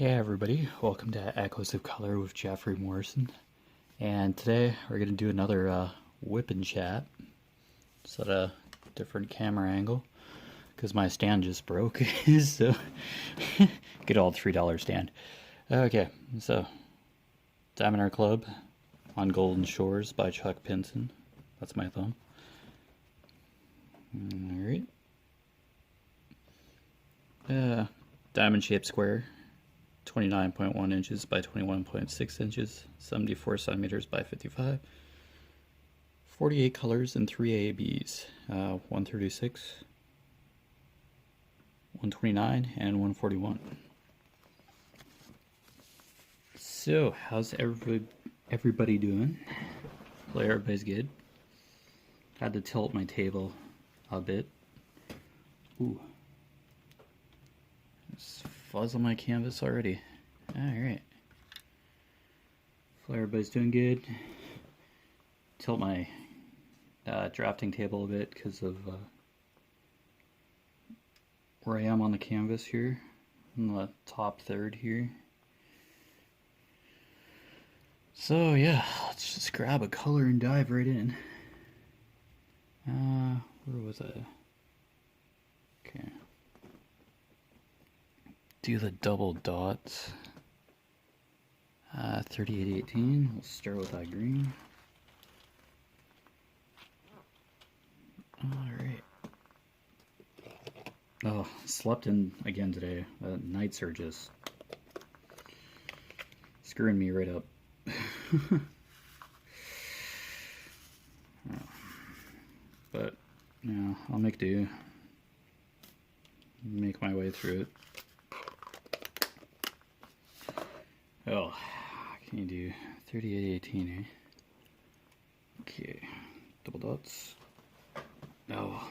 Hey everybody, welcome to Echoes of Color with Jeffery Morrison. And today we're going to do another whip and chat. Set a different camera angle because my stand just broke. So, good old $3 stand. Okay, so Diamond Art Club on Golden Shores by Chuck Pinson. That's my thumb. Alright. Diamond shaped square. 29.1 inches by 21.6 inches, 74 centimeters by 55, 48 colors and 3 ABs, 136, 129, and 141. So, how's everybody doing? Hopefully everybody's good. Had to tilt my table a bit. Ooh. There's fuzz on my canvas already. Alright. Hopefully everybody's doing good. Tilt my drafting table a bit because of where I am on the canvas here. In the top third here. So yeah, let's just grab a color and dive right in. Where was I? Okay. Do the double dots. 3818. We'll start with that green. Alright. Oh, slept in again today. Nights are just screwing me right up. But, yeah, I'll make do. Make my way through it. Oh, can you do 3818, eh? Okay, double dots. Oh,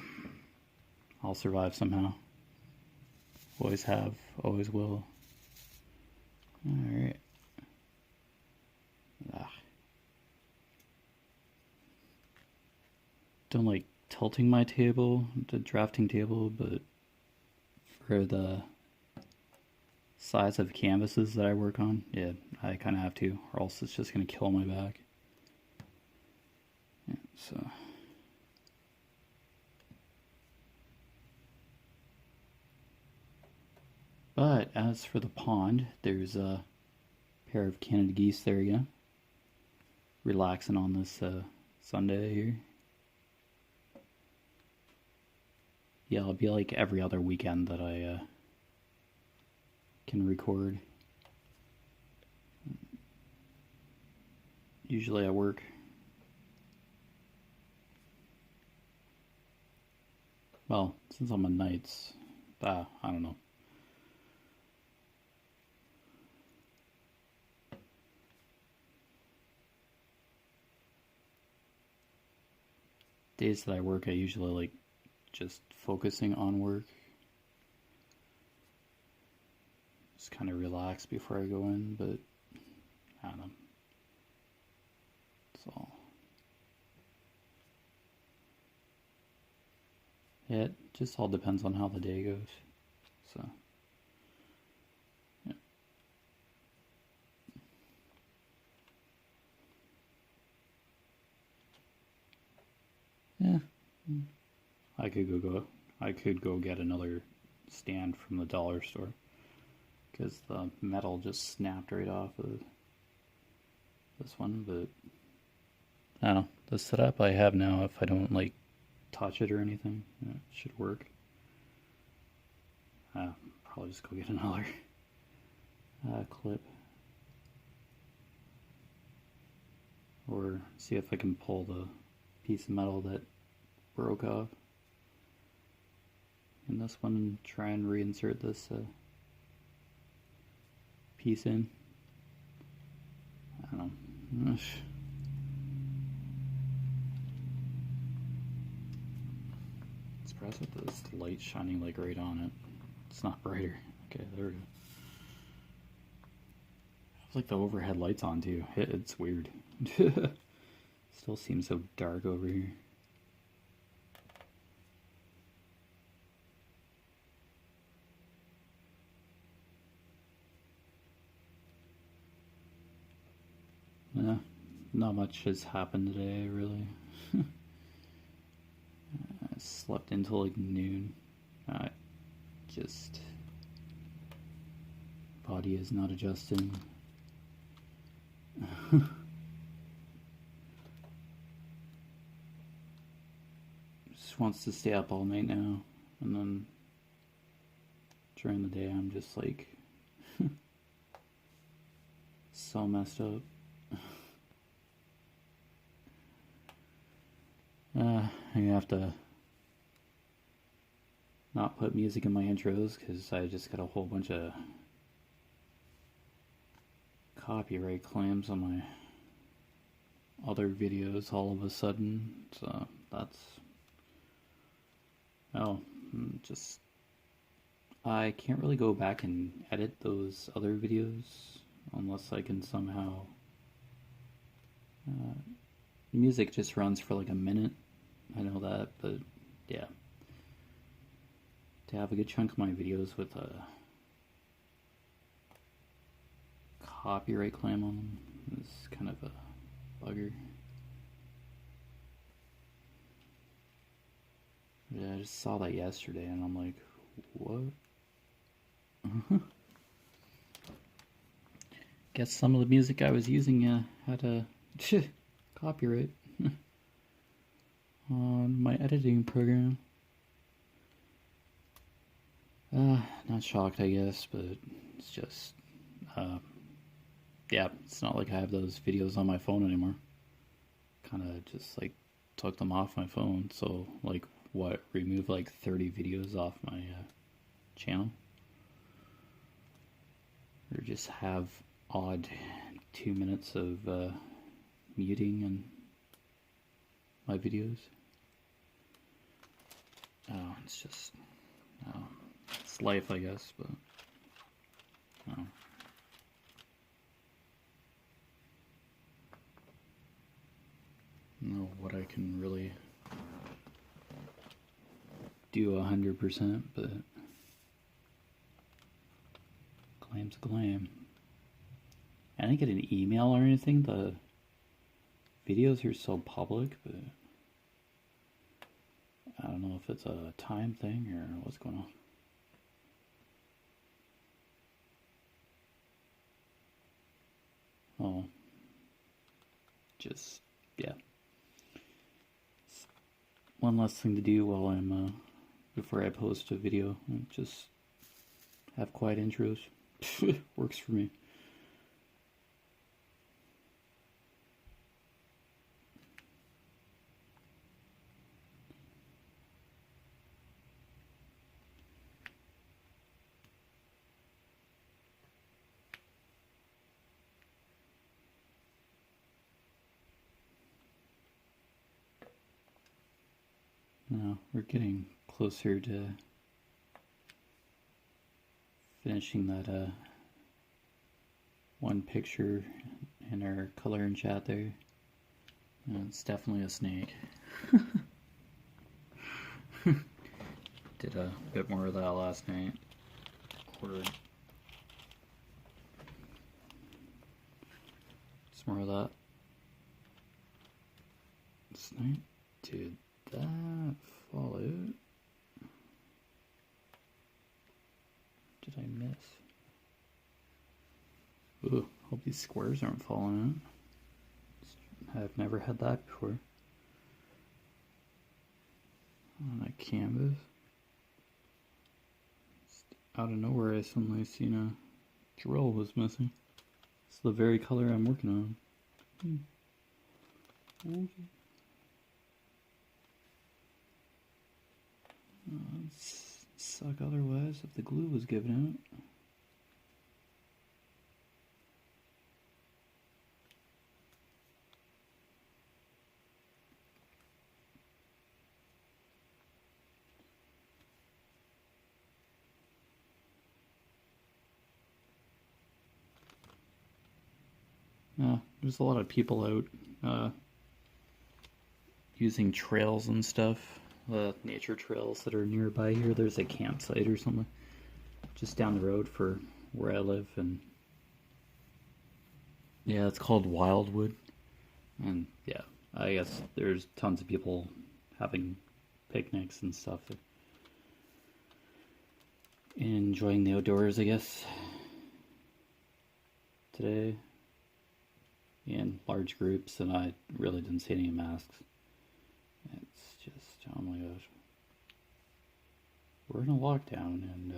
I'll survive somehow. Always have, always will. Alright. Don't like tilting my table, the drafting table, but for the size of canvases that I work on, yeah, I kind of have to, or else it's just going to kill my back. Yeah, so. But as for the pond, there's a pair of Canada geese there again, relaxing on this Sunday here. Yeah, it'll be like every other weekend that I can record. Usually I work. Well, since I'm on nights, I don't know. Days that I work, I usually like just focusing on work. Just kind of relax before I go in, but I don't know. That's all. Yeah, it just all depends on how the day goes. So, yeah. Yeah. I could go get another stand from the dollar store because the metal just snapped right off of this one, but I don't know. The setup I have now, if I don't like touch it or anything, it should work. Probably just go get another clip or see if I can pull the piece of metal that broke off in this one and try and reinsert this piece in. I don't know. Surprised with this light shining like right on it. It's not brighter. Okay, there we go. It's like the overhead light's on too. It's weird. Still seems so dark over here. not much has happened today, really. I slept until like noon. Just body is not adjusting. Just wants to stay up all night now, and then during the day I'm just like so messed up. I'm gonna have to not put music in my intros because I just got a whole bunch of copyright claims on my other videos all of a sudden, so that's just I can't really go back and edit those other videos unless I can somehow music just runs for like a minute, I know that, but yeah, to have a good chunk of my videos with a copyright claim on them is kind of a bugger. Yeah, I just saw that yesterday and I'm like, what? Guess some of the music I was using had a copyright on my editing program. Not shocked, I guess, but it's just, yeah, it's not like I have those videos on my phone anymore. Kind of just like took them off my phone, so like what, remove like 30 videos off my channel, or just have odd 2 minutes of muting in my videos. It's just it's life, I guess, but I don't know what I can really do 100%, but claim's a claim. I didn't get an email or anything. The videos are so public, but I don't know if it's a time thing or what's going on. Oh, just, yeah. One less thing to do while I'm, before I post a video. Just have quiet intros. Works for me. Now, we're getting closer to finishing that one picture in our color and chat there. It's definitely a snake. Did a bit more of that last night. Ordered some more of that this night. Dude, that fall out? Did I miss? Ooh, hope these squares aren't falling out. I've never had that before. On a canvas. Out of nowhere I suddenly seen a drill was missing. It's the very color I'm working on. Okay. It'd suck otherwise if the glue was given out. There's a lot of people out using trails and stuff. Nature trails that are nearby here. There's a campsite or something just down the road for where I live, and yeah, it's called Wildwood. And yeah, I guess there's tons of people having picnics and stuff, enjoying the outdoors, I guess, today in large groups, and I really didn't see any masks. It's just, oh my gosh, we're in a lockdown, and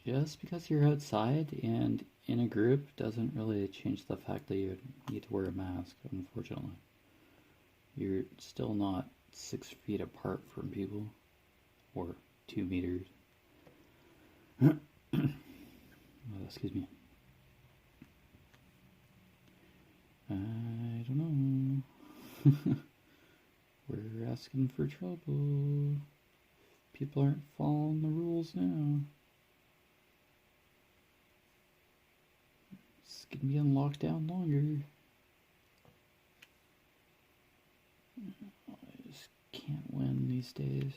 just because you're outside and in a group doesn't really change the fact that you need to wear a mask, unfortunately. You're still not 6 feet apart from people, or 2 meters. Oh, excuse me. I don't know. We're asking for trouble. People aren't following the rules now. It's gonna be on lockdown longer. I just can't win these days.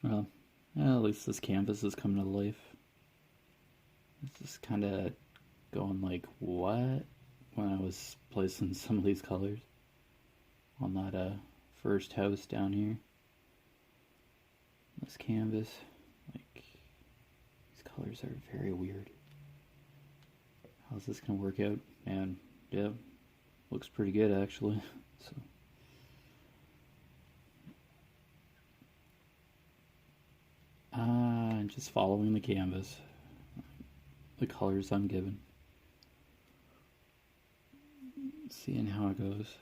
Well, at least this canvas is coming to life. It's just kind of going like, what? When I was placing some of these colors on that first house down here. This canvas, like, these colors are very weird. How's this gonna work out? And yeah, looks pretty good actually. So. Just following the canvas, the colors I'm given, seeing how it goes,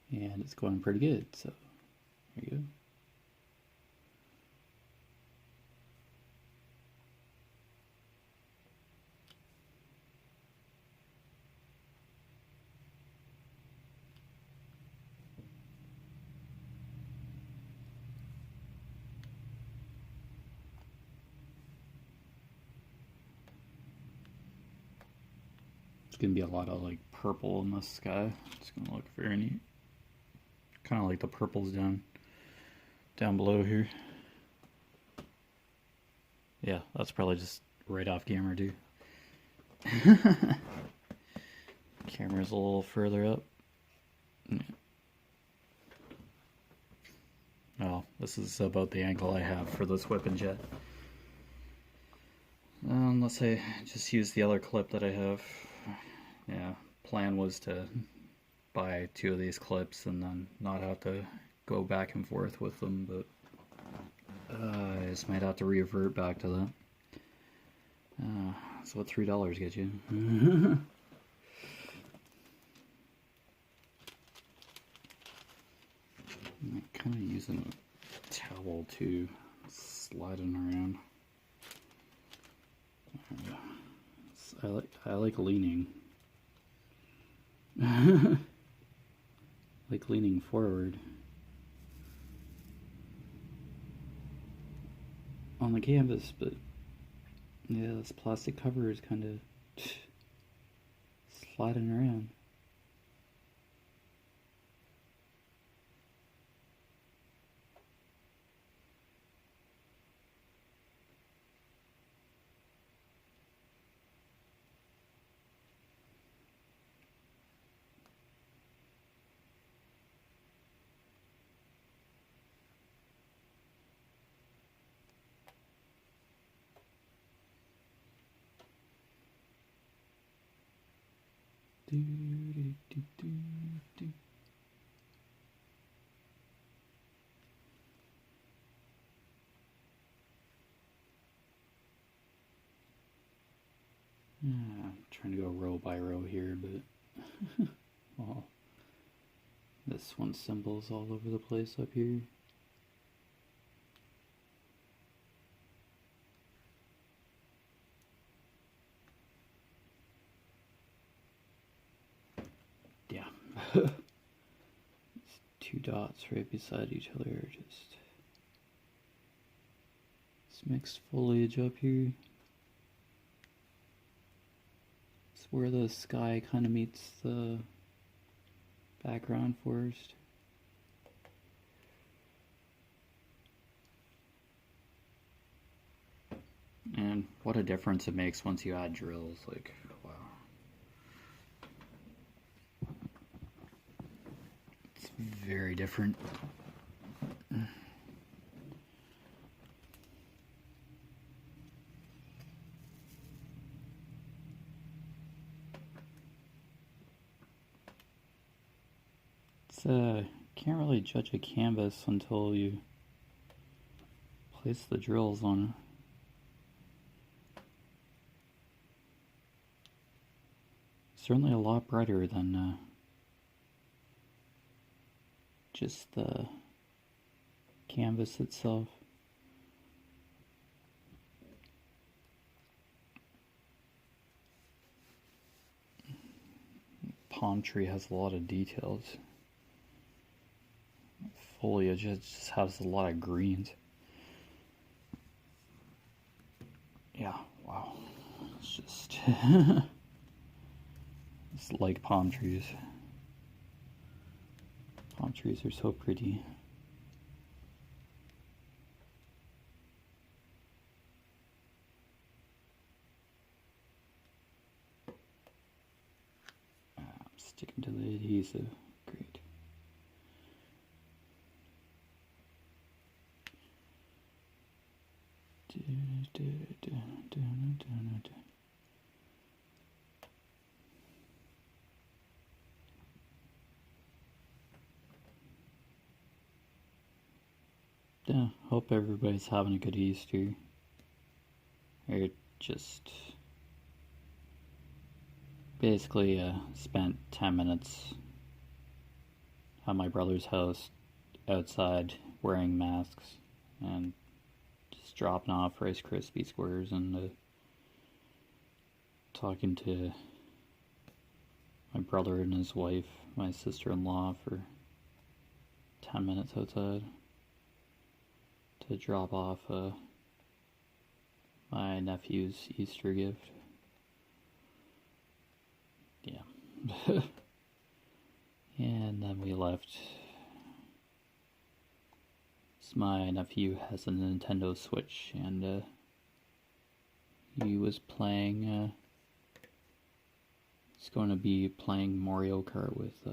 and it's going pretty good, so there you go. It's gonna be a lot of like purple in the sky. It's gonna look very neat. Kind of like the purples down below here. Yeah, that's probably just right off camera too. Camera's a little further up. Yeah. Oh, this is about the angle I have for this whip and jet. Unless I just use the other clip that I have. Yeah, plan was to buy 2 of these clips and then not have to go back and forth with them, but I just might have to revert back to that. So what $3 get you? I'm kind of using a towel too, sliding around. I like leaning. Like leaning forward on the canvas, but yeah, this plastic cover is kind of sliding around. Do, do, do, do, do. I'm trying to go row by row here, but well, this one symbol's all over the place up here. Yeah. These 2 dots right beside each other are just this mixed foliage up here. It's where the sky kind of meets the background forest. And what a difference it makes once you add drills, like, wow. It's very different. Can't really judge a canvas until you place the drills on it. Certainly a lot brighter than just the canvas itself. Palm tree has a lot of details. Foliage just has a lot of greens. Yeah, wow. It's just it's like palm trees. Palm trees are so pretty. I'm sticking to the adhesive. Great. Yeah, hope everybody's having a good Easter. I just basically spent 10 minutes at my brother's house outside wearing masks and just dropping off Rice Krispie squares and talking to my brother and his wife, my sister-in-law, for 10 minutes outside to drop off my nephew's Easter gift. Yeah. And then we left. So my nephew has a Nintendo Switch, and he was playing, he's going to be playing Mario Kart with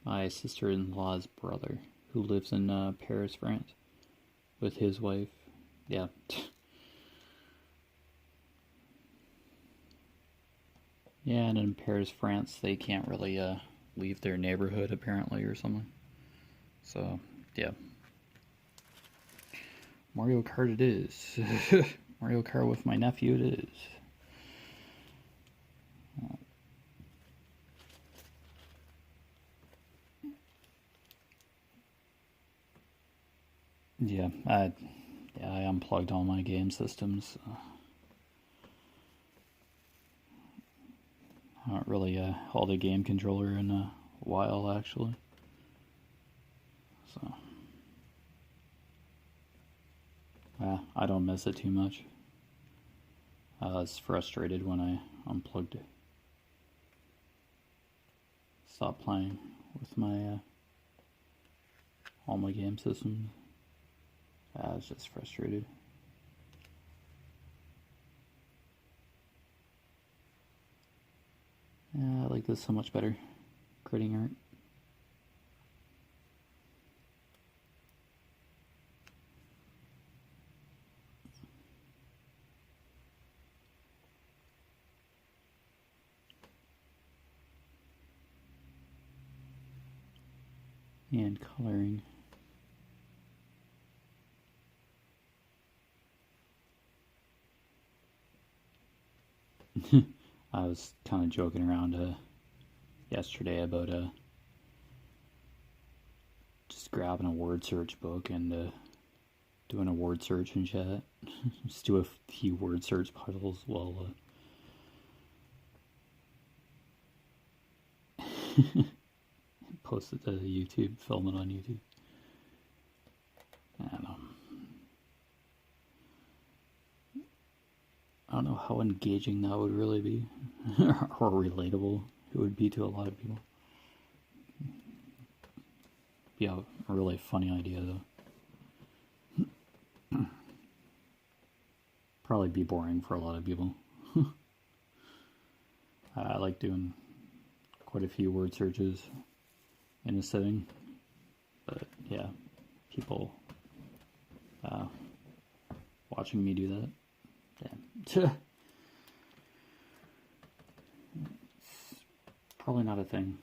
my sister-in-law's brother, who lives in Paris, France, with his wife. Yeah. Yeah, and in Paris, France, they can't really leave their neighborhood, apparently, or something. So, yeah. Mario Kart it is. Mario Kart with my nephew it is. Yeah, I unplugged all my game systems. I haven't really held a game controller in a while, actually. So, I don't miss it too much. I was frustrated when I unplugged it. Stopped playing with my all my game systems. I was just frustrated. Yeah, I like this so much better. Creating art. And coloring. I was kind of joking around yesterday about just grabbing a word search book and doing a word search in chat. Just do a few word search puzzles while post it to YouTube, film it on YouTube. I don't know how engaging that would really be, or relatable it would be to a lot of people. Be a really funny idea, though. probably be boring for a lot of people. I like doing quite a few word searches in a sitting, but yeah, people watching me do that, yeah. It's probably not a thing.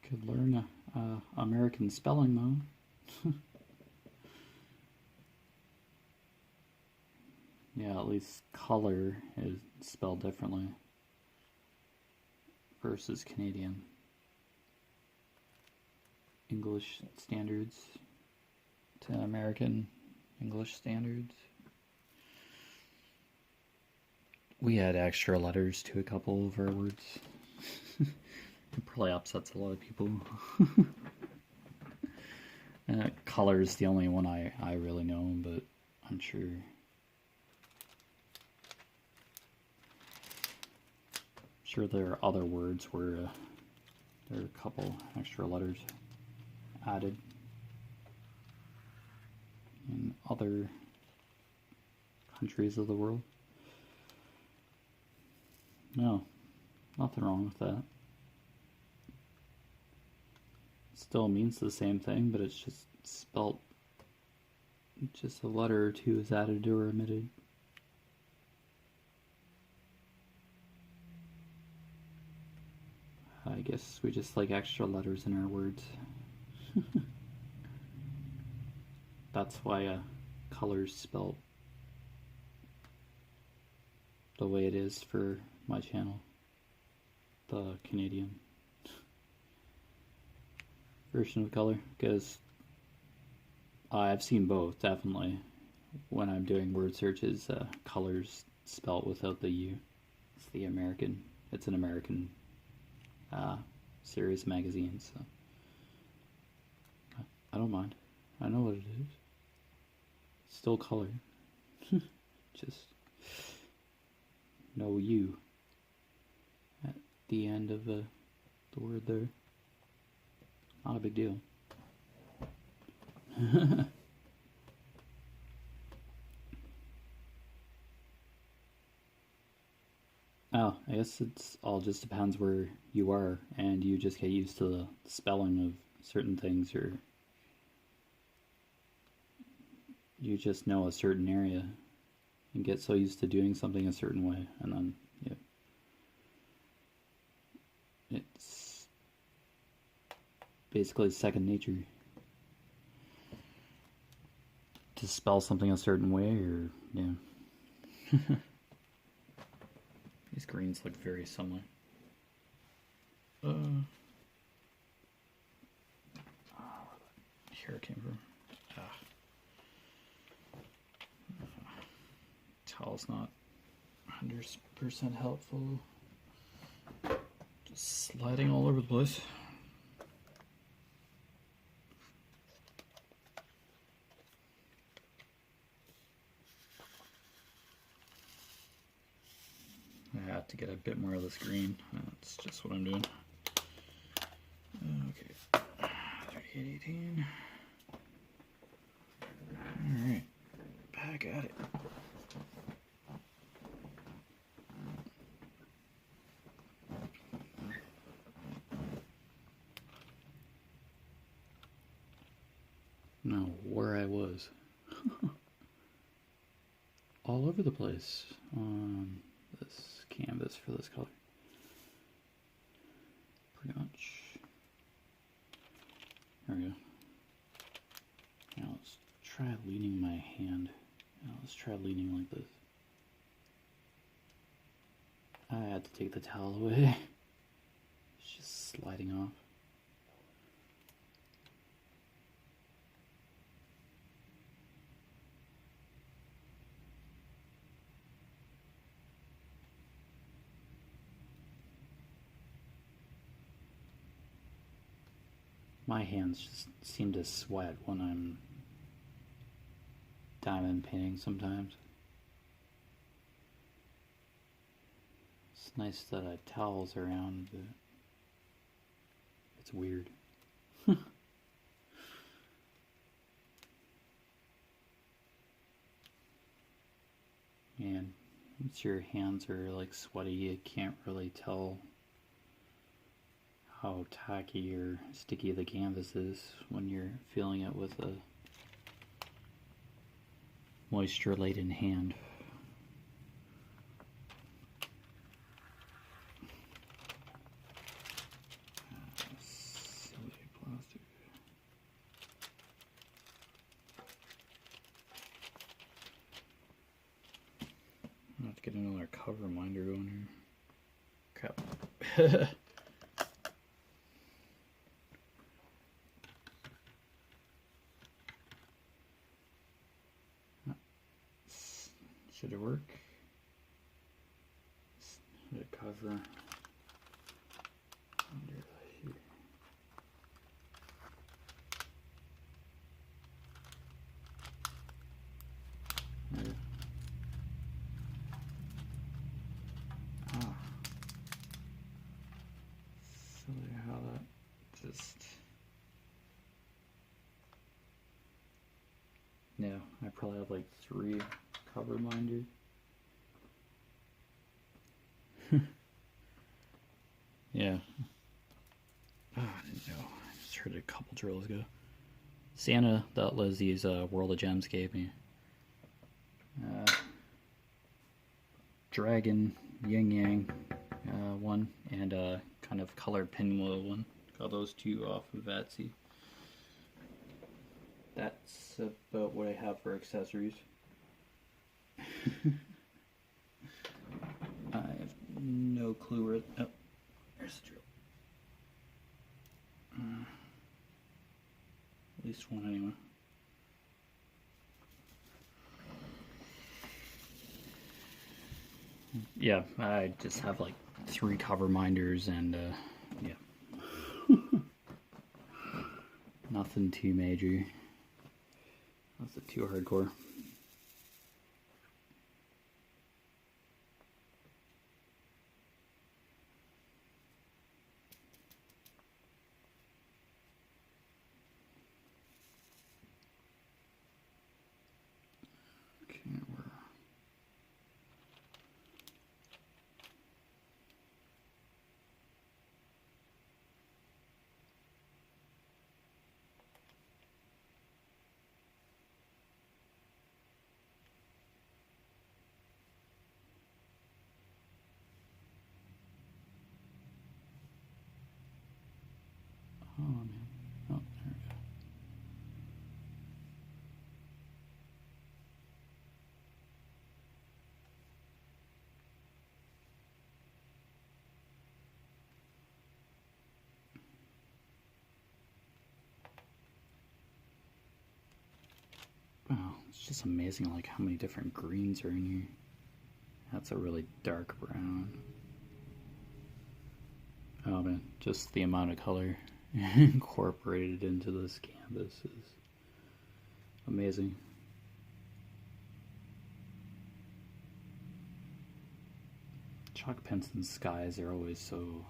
Could learn American spelling though. Yeah, at least color is spelled differently versus Canadian. English standards to American English standards. We add extra letters to a couple of our words. It probably upsets a lot of people. Color is the only one I really know, but I'm sure there are other words where there are a couple extra letters added in other countries of the world. No, nothing wrong with that. It still means the same thing, but it's just spelt, just a letter or two is added or omitted. I guess we just like extra letters in our words. That's why color's spelled the way it is for my channel, the Canadian version of color, because I've seen both, definitely. When I'm doing word searches, color's spelled without the U. It's the American, it's an American series magazine, so I don't mind. I know what it is. It's still color. Just no U at the end of the word there. Not a big deal. Oh, I guess it's all just depends where you are, and you just get used to the spelling of certain things, or you just know a certain area and get so used to doing something a certain way, and then it's basically second nature to spell something a certain way, or These greens look very similar. Here it came from. Towel's not 100% helpful. Just sliding all over the place. I have to get a bit more of this green. That's just what I'm doing. Okay, 3818. Alright, back at it. Now, where I was. All over the place on this canvas for this color. Pretty much. There we go. Now let's try leaning my hand. Now let's try leaning like this. I had to take the towel away. It's just sliding off. My hands just seem to sweat when I'm diamond painting sometimes. It's nice that towels around, but it's weird. And once your hands are like sweaty, you can't really tell how tacky or sticky the canvas is when you're feeling it with a moisture laden hand. Silly plastic. I have to get another cover reminder going here. Crap. Should it work? Should it cover under here? There. Ah. Silly how that just... Yeah, I probably have like 3 cover minders. Yeah. Oh, I didn't know. I just heard a couple drills go. Santa that Lizzie's World of Gems gave me. Dragon, Yin Yang one, and kind of colored pinwheel one. Got those 2 off of Etsy. That's about what I have for accessories. I have no clue where. Oh, there's the drill. At least one anyway. Yeah, I just have like 3 cover minders and yeah. Nothing too major. Nothing too hardcore. Oh man. Oh, there we go. Wow, it's just amazing like how many different greens are in here. That's a really dark brown. Oh man, just the amount of color incorporated into this canvas is amazing. Chalk pencil skies are always so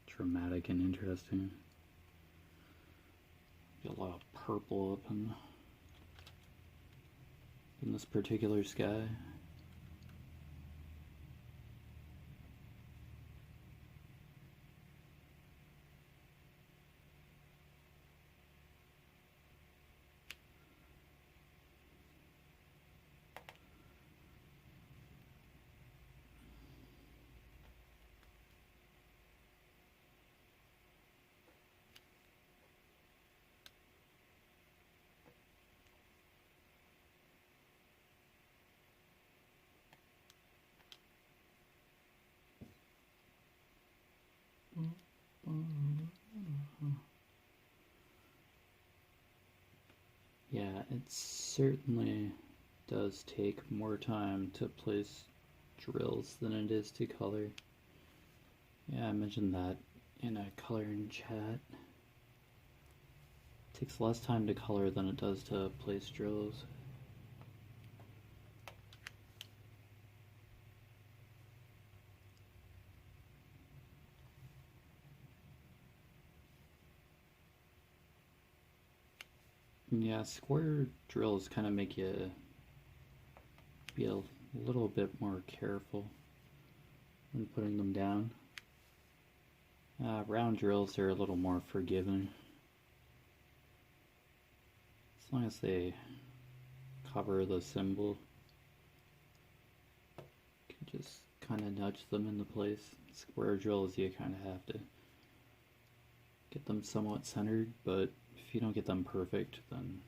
dramatic and interesting. Get a lot of purple up in this particular sky. Yeah, it certainly does take more time to place drills than it is to color. Yeah, I mentioned that in a coloring chat. It takes less time to color than it does to place drills. Yeah, square drills kind of make you be a little bit more careful when putting them down. Round drills are a little more forgiving. As long as they cover the symbol, you can just kind of nudge them into place. Square drills, you kind of have to get them somewhat centered, but if you don't get them perfect, then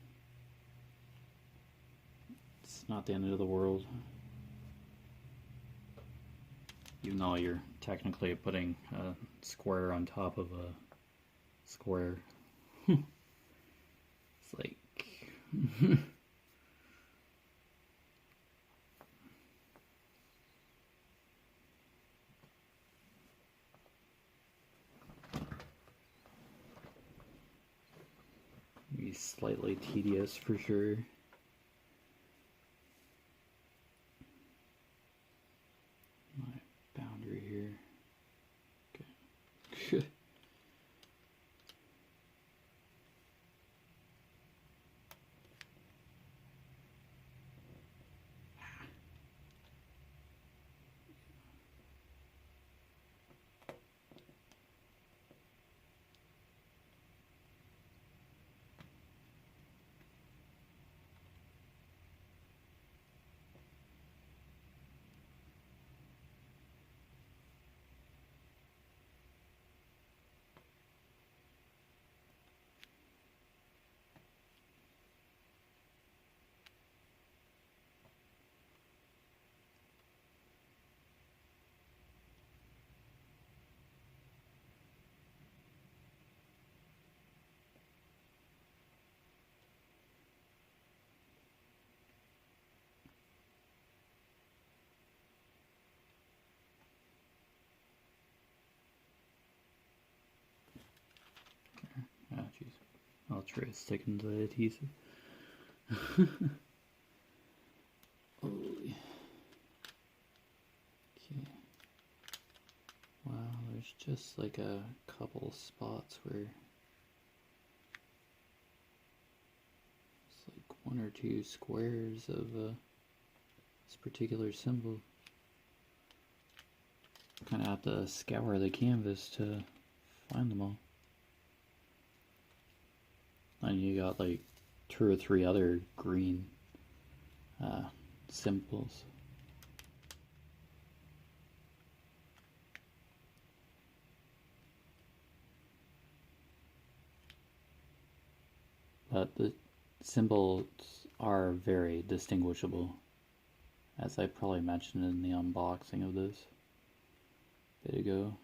it's not the end of the world. Even though you're technically putting a square on top of a square. It's like... be slightly tedious for sure. My boundary here. Okay. Oh, jeez. I'll try sticking to the adhesive. Holy. Okay. Wow, there's just like a couple spots where it's like one or two squares of this particular symbol. Kind of have to scour the canvas to find them all. And you got like 2 or 3 other green symbols. But the symbols are very distinguishable, as I probably mentioned in the unboxing of this a bit ago.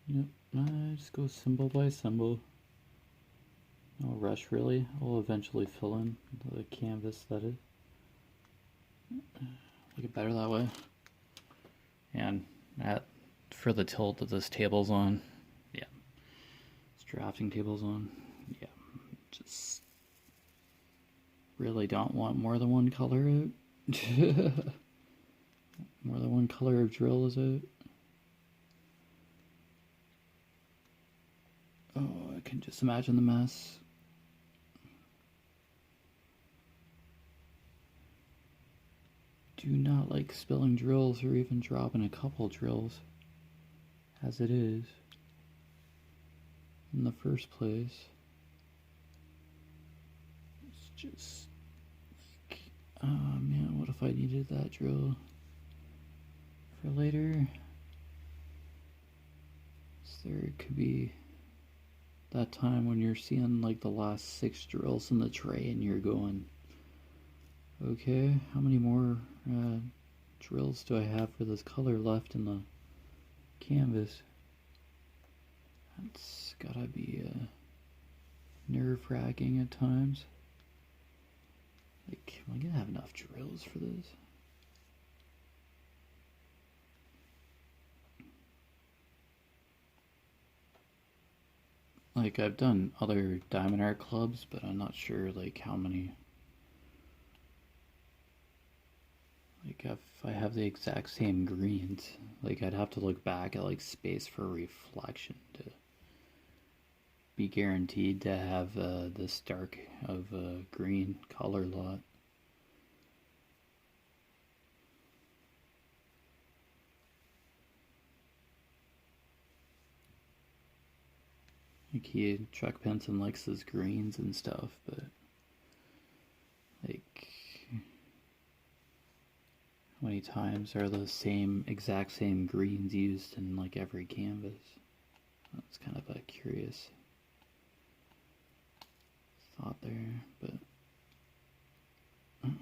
Yep, I just go symbol by symbol. No rush really. I'll eventually fill in the canvas that is. Look it better that way. And for the tilt that this table's on, yeah. This drafting table's on, yeah. Just really don't want more than one color out. More than one color of drill is out. Oh, I can just imagine the mess. Do not like spilling drills or even dropping a couple drills as it is in the first place. It's just like, oh man, what if I needed that drill for later? So there could be that time when you're seeing like the last 6 drills in the tray and you're going, okay, how many more drills do I have for this color left in the canvas? That's gotta be nerve-wracking at times. Like, am I gonna have enough drills for this? Like, I've done other diamond art clubs, but I'm not sure, like, how many. Like, if I have the exact same greens, like, I'd have to look back at, like, space for reflection to be guaranteed to have this dark of a green color lot. Like, Chuck Benson likes his greens and stuff, but like, how many times are the exact same greens used in like every canvas? That's kind of a curious thought there, but okay.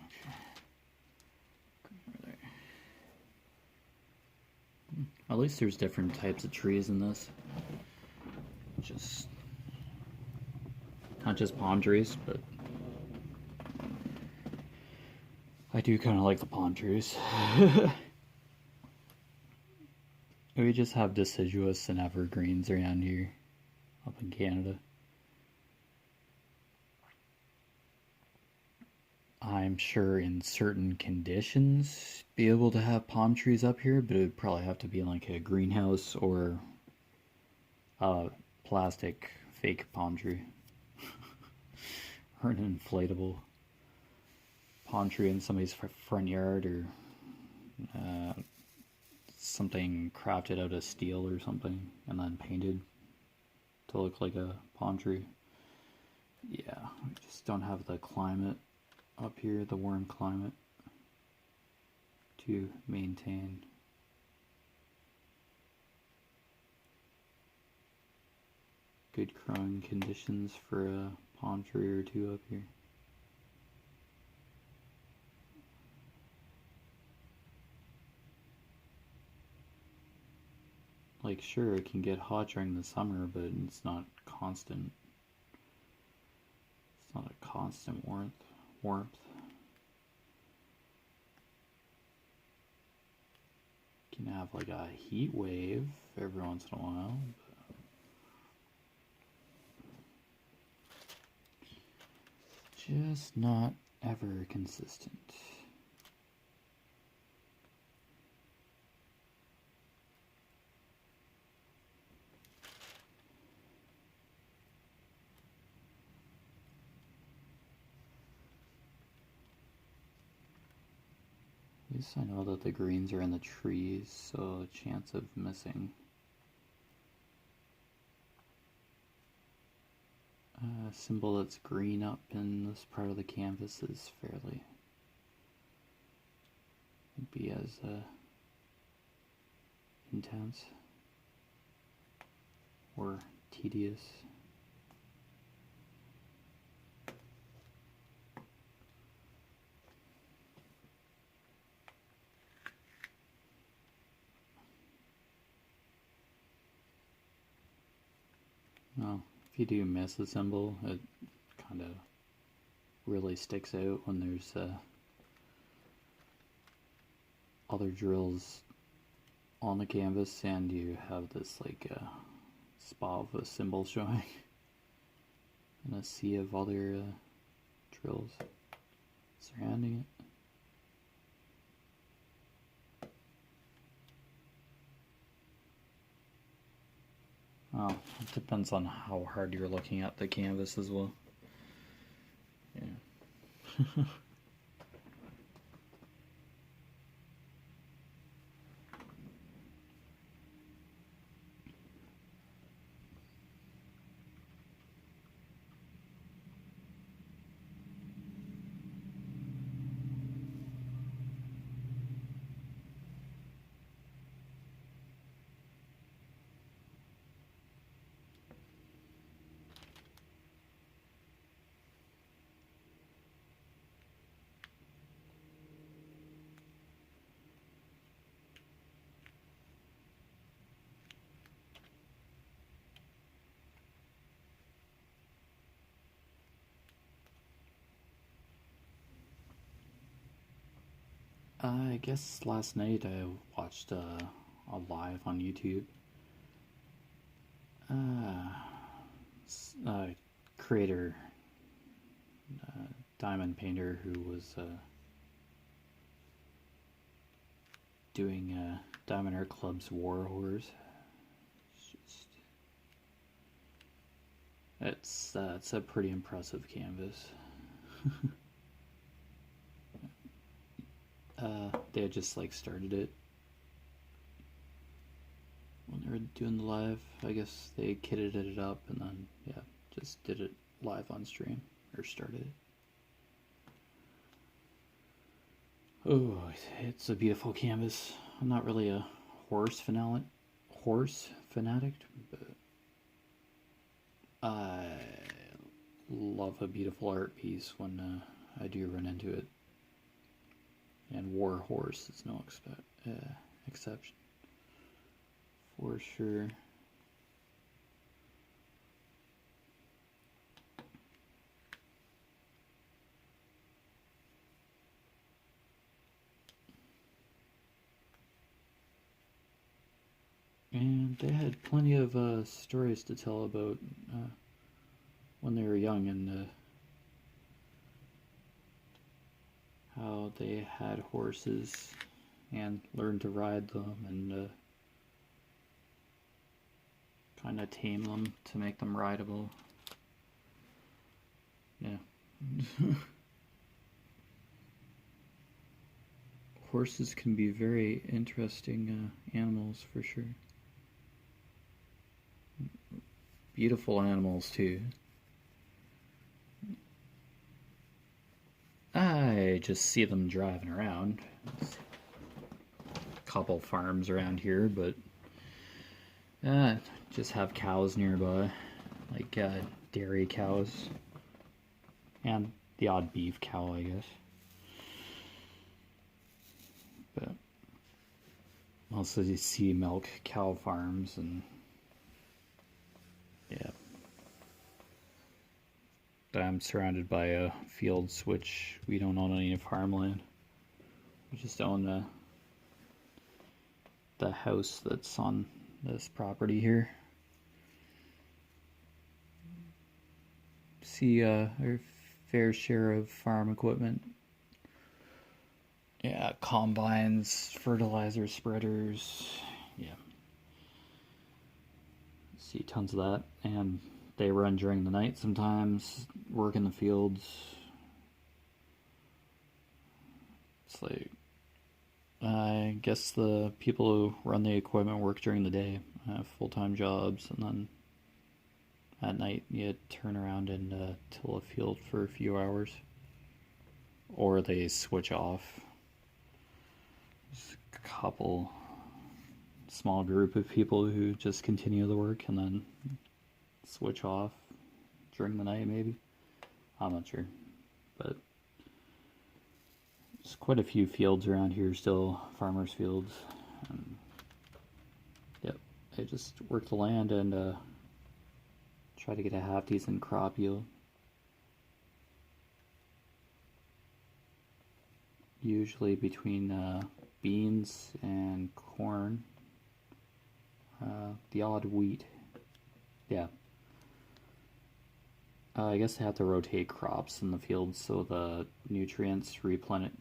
At least there's different types of trees in this. Just not just palm trees, but I do kind of like the palm trees. We just have deciduous and evergreens around here up in Canada. I'm sure in certain conditions be able to have palm trees up here, but it would probably have to be in like a greenhouse or a plastic fake palm tree. Or an inflatable palm tree in somebody's front yard, or something crafted out of steel or something and then painted to look like a palm tree. Yeah, we just don't have the climate up here, the warm climate, to maintain good growing conditions for a palm tree or two up here. Like, sure, it can get hot during the summer, but it's not constant. It's not a constant warmth. You can have like a heat wave every once in a while, but just not ever consistent. At least I know that the greens are in the trees, so a chance of missing a symbol that's green up in this part of the canvas is fairly, wouldn't be as intense or tedious. Well, if you do miss a symbol, it kind of really sticks out when there's other drills on the canvas and you have this like spot of a symbol showing in a sea of other drills surrounding it. Oh, it depends on how hard you're looking at the canvas as well. Yeah. I guess last night I watched a live on YouTube. Uh, Creator, diamond painter who was doing Diamond Art Club's War Horse. It's a pretty impressive canvas. They had just like started it when they were doing the live. I guess they kitted it up and then yeah, just did it live on stream or started it. Oh, it's a beautiful canvas. I'm not really a horse fanatic, but I love a beautiful art piece when I do run into it. And War Horse is no exception, for sure. And they had plenty of stories to tell about when they were young and how they had horses and learned to ride them and kind of tame them to make them rideable. Yeah. Horses can be very interesting animals for sure. Beautiful animals too. I just see them driving around. There's a couple farms around here, but just have cows nearby, like dairy cows, and the odd beef cow, I guess. But also you see milk cow farms and yeah. I'm surrounded by fields, which we don't own any farmland. We just own the house that's on this property here. See our fair share of farm equipment. Yeah, combines, fertilizer spreaders, yeah. See tons of that, and they run during the night sometimes, work in the fields. It's like, I guess the people who run the equipment work during the day, have full-time jobs, and then at night you turn around and till a field for a few hours. Or they switch off. There's a couple, small group of people who just continue the work and then switch off during the night maybe. I'm not sure. But there's quite a few fields around here still, farmers' fields. Yep, they just work the land and try to get a half decent crop yield. Usually between beans and corn, the odd wheat. Yeah. I guess they have to rotate crops in the fields so the nutrients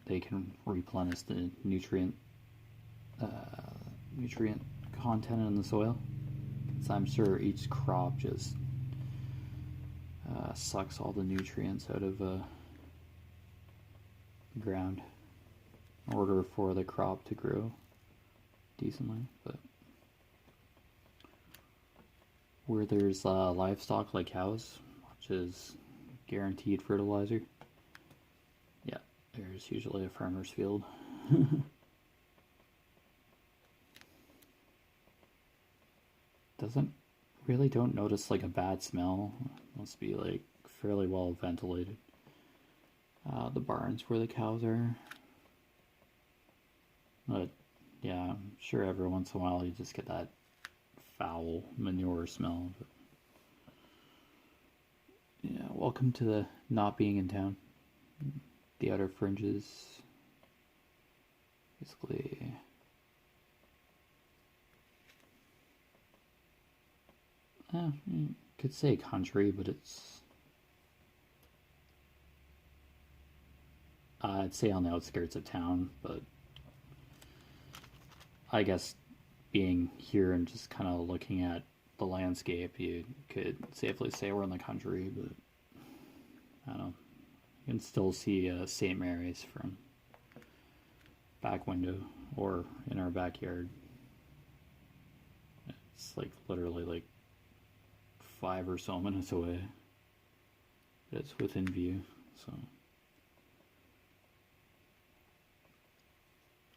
they can replenish the nutrient content in the soil. So I'm sure each crop just sucks all the nutrients out of the ground in order for the crop to grow decently. But where there's livestock like cows, which is guaranteed fertilizer, yeah, there's usually a farmer's field. Don't notice like a bad smell. Must be like fairly well ventilated. The barns where the cows are. But yeah, I'm sure every once in a while you just get that foul manure smell. But yeah, welcome to the not being in town. The outer fringes. Basically, you could say country, but I'd say on the outskirts of town, but I guess being here and just kind of looking at the landscape, you could safely say we're in the country, but I don't know. You can still see St. Mary's from back window or in our backyard. It's like literally like 5 or so minutes away. But it's within view, so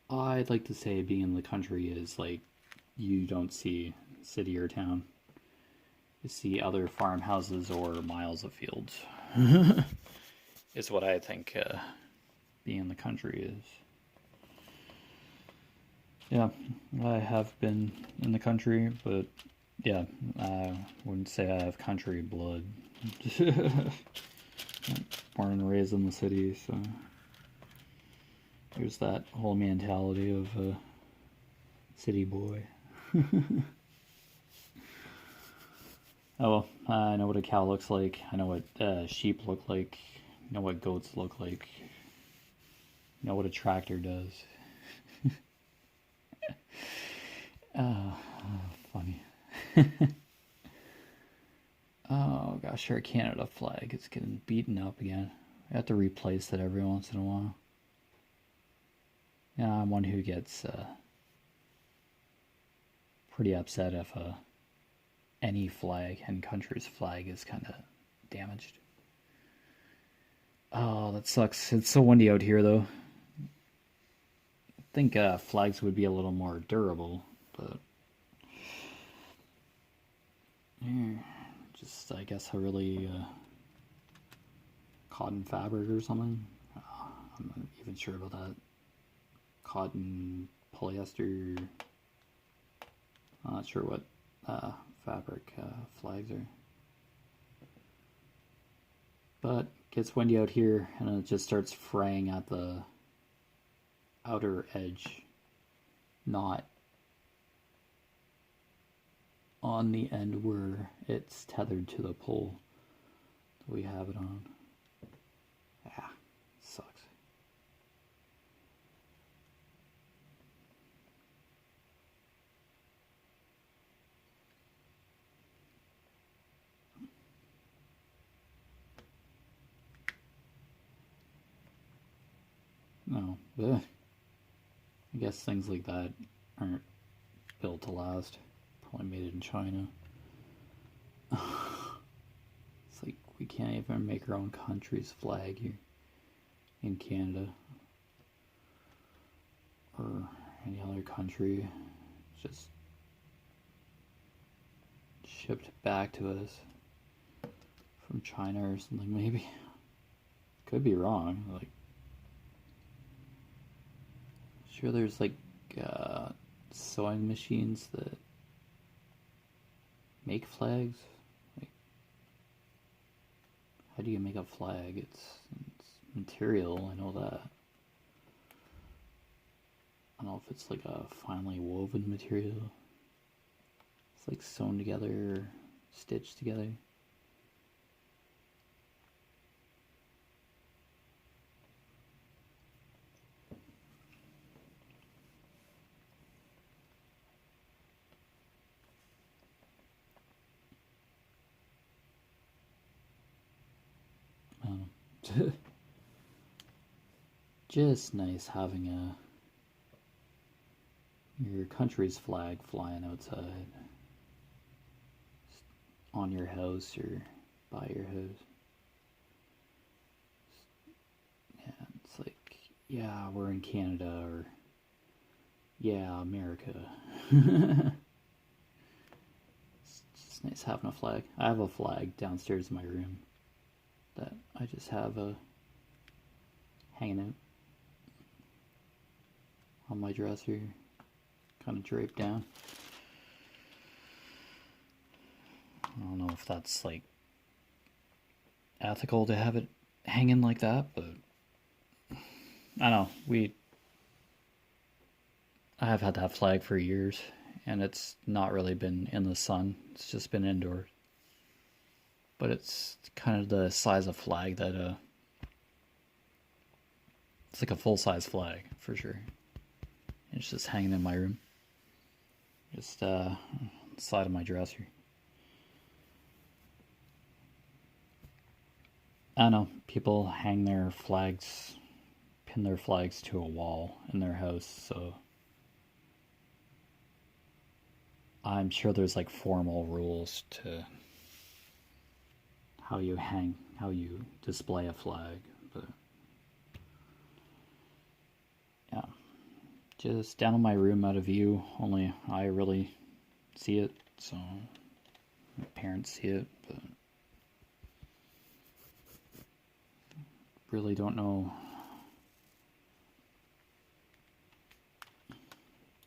I'd like to say being in the country is like you don't see city or town. You see other farmhouses or miles of fields. Is what I think being in the country is. Yeah, I have been in the country, but yeah, I wouldn't say I have country blood. Born and raised in the city, so there's that whole mentality of a city boy. Oh well, I know what a cow looks like. I know what sheep look like. I know what goats look like. I know what a tractor does. Funny. Oh gosh, our Canada flag is getting beaten up again. I have to replace it every once in a while. Yeah, I'm one who gets pretty upset if any flag, any country's flag is kind of damaged. Oh, that sucks. It's so windy out here, though. I think flags would be a little more durable, but just I guess a really cotton fabric or something. I'm not even sure about that. Cotton, polyester. I'm not sure what fabric flags are. But it gets windy out here and it just starts fraying at the outer edge, not on the end where it's tethered to the pole that we have it on. Yeah, sucks. No, but I guess things like that aren't built to last. Probably made it in China. It's like we can't even make our own country's flag here in Canada or any other country. It's just shipped back to us from China or something, maybe. Could be wrong. Like, sure, there's like sewing machines that make flags. Like, how do you make a flag? It's material, I know that. I don't know if it's like a finely woven material. It's like sewn together or stitched together. Just nice having your country's flag flying outside on your house or by your house. Yeah, it's like, yeah, we're in Canada, or yeah, America. It's just nice having a flag. I have a flag downstairs in my room that I just have hanging out on my dresser, kind of draped down. I don't know if that's like ethical to have it hanging like that, but I don't know. I've had that flag for years, and it's not really been in the sun. It's just been indoors. But it's kind of the size of flag that it's like a full-size flag for sure. It's just hanging in my room, just on the side of my dresser. I don't know. People hang their flags, pin their flags to a wall in their house, so I'm sure there's like formal rules to how you display a flag, but yeah, just down in my room out of view, only I really see it, so my parents see it, but really don't know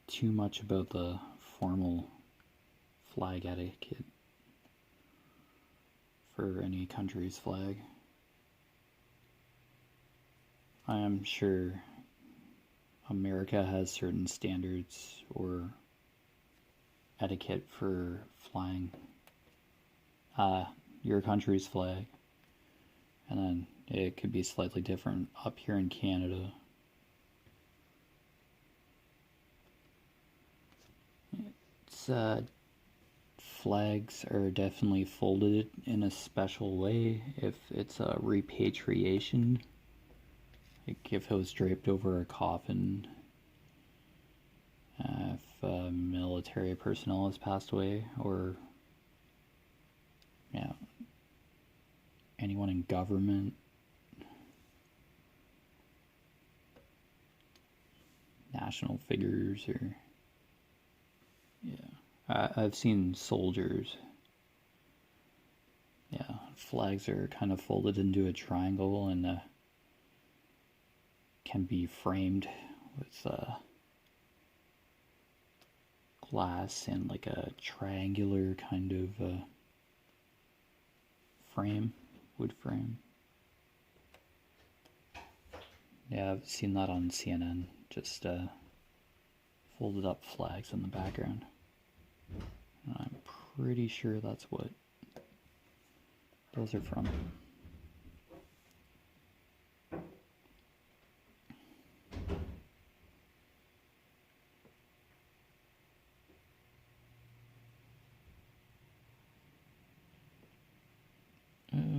too much about the formal flag etiquette for any country's flag. I am sure America has certain standards or etiquette for flying your country's flag, and then it could be slightly different up here in Canada. It's flags are definitely folded in a special way if it's a repatriation. Like if it was draped over a coffin, if military personnel has passed away, or yeah, anyone in government. National figures, or yeah, I've seen soldiers. Yeah, flags are kind of folded into a triangle and can be framed with glass and like a triangular kind of frame, wood frame. Yeah, I've seen that on CNN. Just folded up flags in the background. And I'm pretty sure that's what those are from.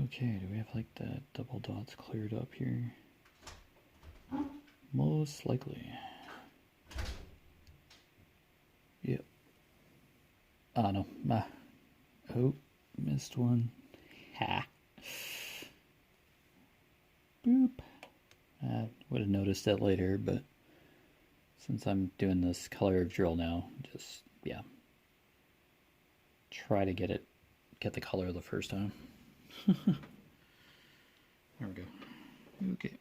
Okay, do we have like the double dots cleared up here? Most likely. Yep. Oh no. Oh, missed one. Ha. Boop. I would have noticed it later, but since I'm doing this color of drill now, just, yeah. Try to get the color the first time. There we go. Okay.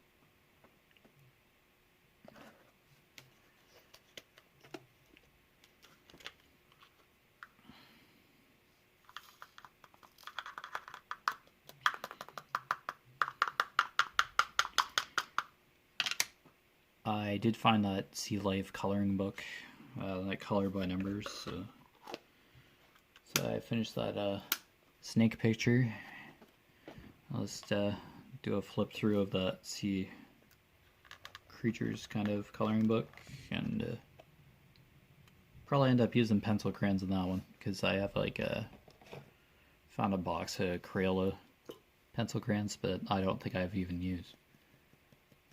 I did find that Sea Life coloring book, that color by numbers, so I finished that snake picture. I'll just do a flip through of that sea creatures kind of coloring book, and probably end up using pencil crayons in that one, because I have like found a box of Crayola pencil crayons, but I don't think I've even used.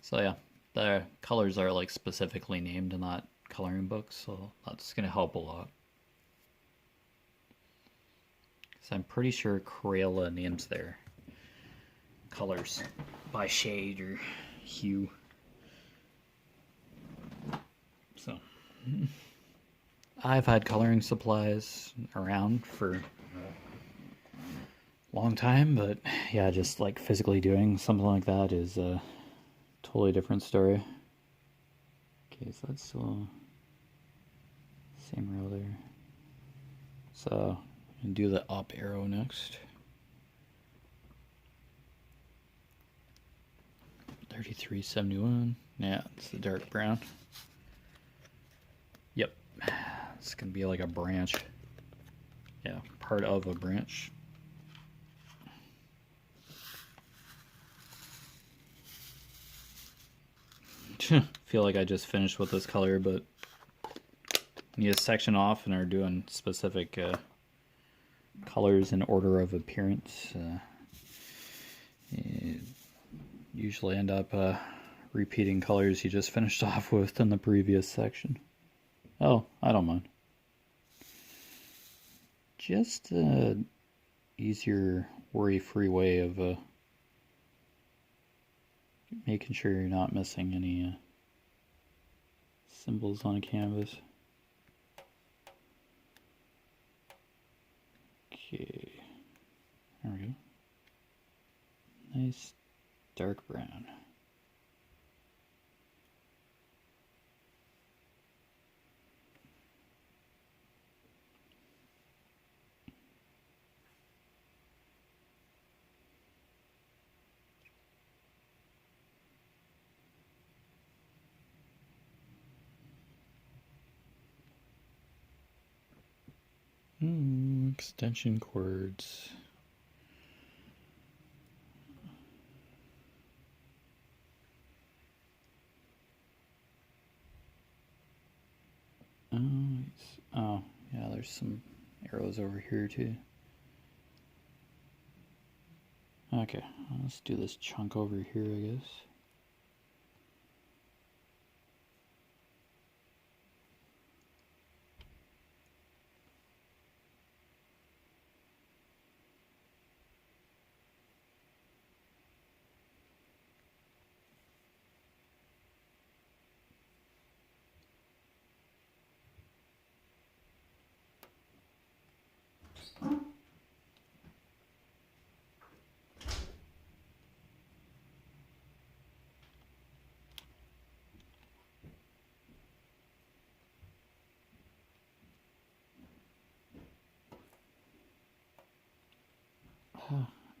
So yeah, the colors are like specifically named in that coloring book, so that's going to help a lot. Because I'm pretty sure Crayola names their colors by shade or hue. So I've had coloring supplies around for a long time, but yeah, just like physically doing something like that is a totally different story. Okay, so that's still same row there. So I'm gonna do the up arrow next. 3371. Yeah, it's the dark brown. Yep. It's gonna be like a branch. Yeah, part of a branch. Feel like I just finished with this color, but you section off and are doing specific colors in order of appearance. You usually end up repeating colors you just finished off with in the previous section. Oh, I don't mind. Just an easier, worry-free way of making sure you're not missing any symbols on a canvas. Okay, there we go. Nice dark brown. Extension cords. Oh, yeah, there's some arrows over here too. Okay, let's do this chunk over here, I guess.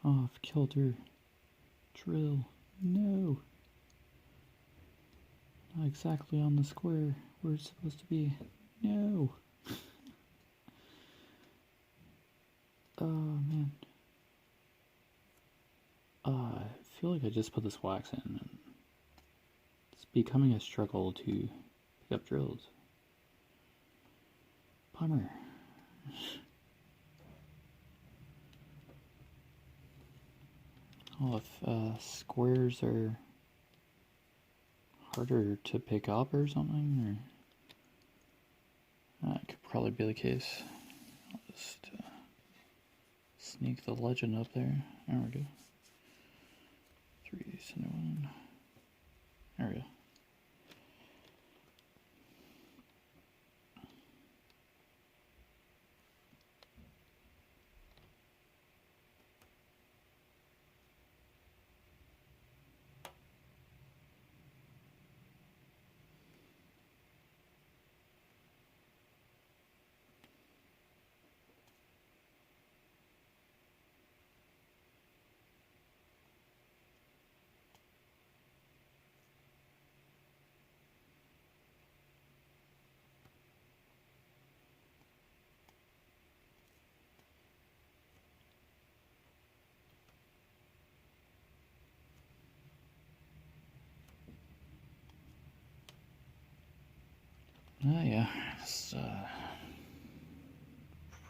Off kilter. Drill. No. Not exactly on the square where it's supposed to be. No. Oh man. I feel like I just put this wax in and it's becoming a struggle to pick up drills. Bummer. Oh, if squares are harder to pick up or something, or that could probably be the case. I'll just sneak the legend up there. There we go. 3 center 1. There we go. Yeah, it's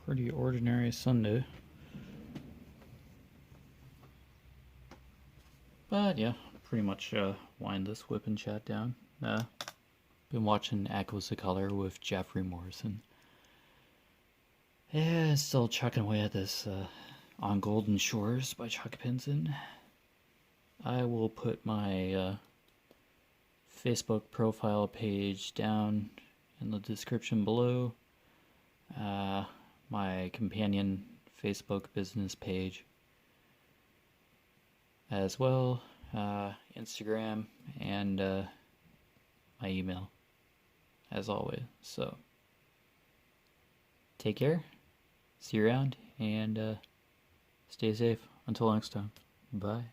pretty ordinary Sunday. But yeah, pretty much wind this WIP and chat down. Been watching Echoes of Color with Jefferey Morrison. Yeah, still chucking away at this On Golden Shores by Chuck Pinson. I will put my Facebook profile page down in the description below. My companion Facebook business page as well, Instagram, and my email as always. So take care, see you around, and stay safe until next time. Bye.